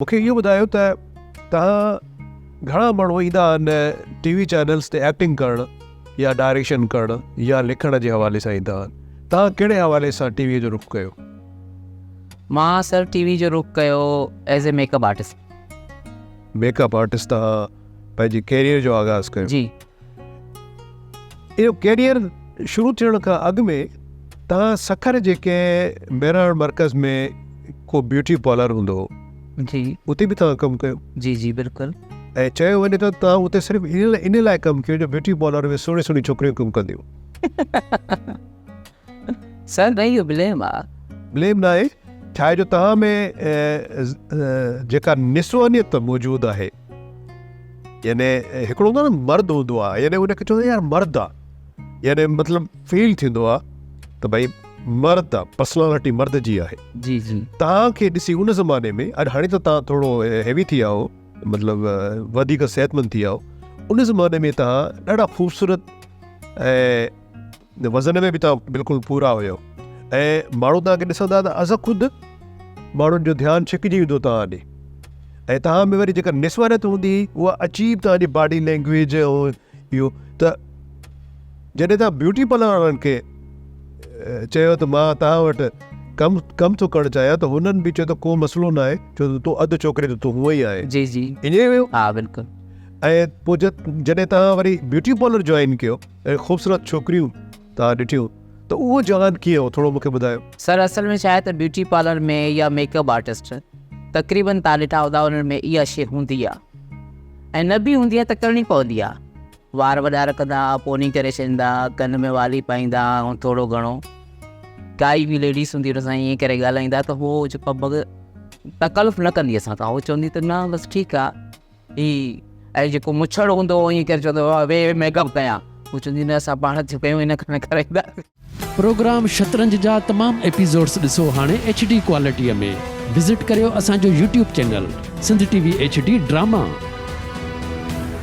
मूंखे इहो ॿुधायो त तव्हां घणा माण्हू ईंदा आहिनि टीवी चैनल्स ते एक्टिंग करणु या डायरेक्शन करणु या लिखण जे हवाले सां ईंदा आहिनि, तव्हां कहिड़े हवाले सां टीवीअ जो रुख़ कयो? मां सर टीवी जो रुख़ कयो as a makeup artist. Makeup artist तव्हां पंहिंजी कैरियर जो आगाज़ कयो? जी। इहो कैरियर शुरू थियण खां अॻु में तव्हां सखर जेके मेराण मर्कज़ में को ब्यूटी पार्लर हूंदो हो, जी उते बि तव्हां कमु कयो? जी जी बिल्कुलु। ऐं चयो वञे त तव्हां उते सिर्फ़ु इन लाइ कमु कयो जो ब्यूटी पार्लर में सुहिणी सुहिणी छोकिरियूं कमु कंदियूं? सर न इहो ब्लेम आहे। ब्लेम न आहे, छा आहे जो तव्हां में जेका निस्वानियत मौजूदु आहे, यानी हिकिड़ो हूंदो आहे न मर्द हूंदो आहे, यानी उनखे चवंदा यार मर्द आहे, यानी मतिलबु फील थींदो आहे त भई मर्द आहे, पर्सनैलिटी मर्द जी आहे। जी जी। तव्हांखे ॾिसी उन ज़माने में, अॼु हाणे त तव्हां थोरो हैवी थी विया हो, मतिलबु वधीक सिहतमंद थी विया हो, उन ज़माने में तव्हां ॾाढा ख़ूबसूरत ऐं वज़न में बि तव्हां बिल्कुलु पूरा हुयो ऐं माण्हू तव्हांखे ॾिसंदा त असां ख़ुदि माण्हुनि जो ध्यानु छिकिजी वेंदो तव्हां ॾे, ऐं तव्हां में वरी जेका निस्वानियत हूंदी उहा अजीब तव्हांजी बॉडी लैंग्वेज ऐं इहो त जॾहिं तव्हां ब्यूटी पार्लर वारनि खे चयो त मां तव्हां वटि कमु थो करणु चाहियां, त हुननि बि चयो त को मसइलो न आहे, छो त तूं अधु छोकिरे त तूं हूअं ई आहे। जी जी। ईअं वियो? हा बिल्कुलु। ऐं पोइ जॾहिं तव्हां वरी ब्यूटी पार्लर जॉइन कयो ऐं ख़ूबसूरत छोकिरियूं तव्हां ॾिठियूं त उहो जवान कीअं हो, थोरो मूंखे ॿुधायो। सर असल में छा आहे त ब्यूटी पार्लर में या मेकअप आर्टिस्ट तक़रीबन तव्हां ॾिठा हूंदा उन्हनि में इहा शइ हूंदी आहे, ऐं न बि हूंदी आहे त करणी पवंदी आहे। वार वॾा रखंदा, पोनी करे छॾींदा, कन में वाली पाईंदा, ऐं थोरो घणो काई बि लेडीस हूंदी हुन सां ईअं करे ॻाल्हाईंदा त उहो जेको तकल्फ़ न कंदी असां खां, उहो चवंदी त न बसि ठीकु आहे ही। ऐं जेको मुछड़ हूंदो ईअं करे चवंदो वे मेकअप कयां, उहो चवंदी न असां पाण च कयूं, इन करे कराईंदा। प्रोग्राम शतरंज जा तमामु एपिसोड्स ॾिसो हाणे HD क्वालिटीअ में। विज़िट करियो असांजो YouTube channel Sindh TV HD drama.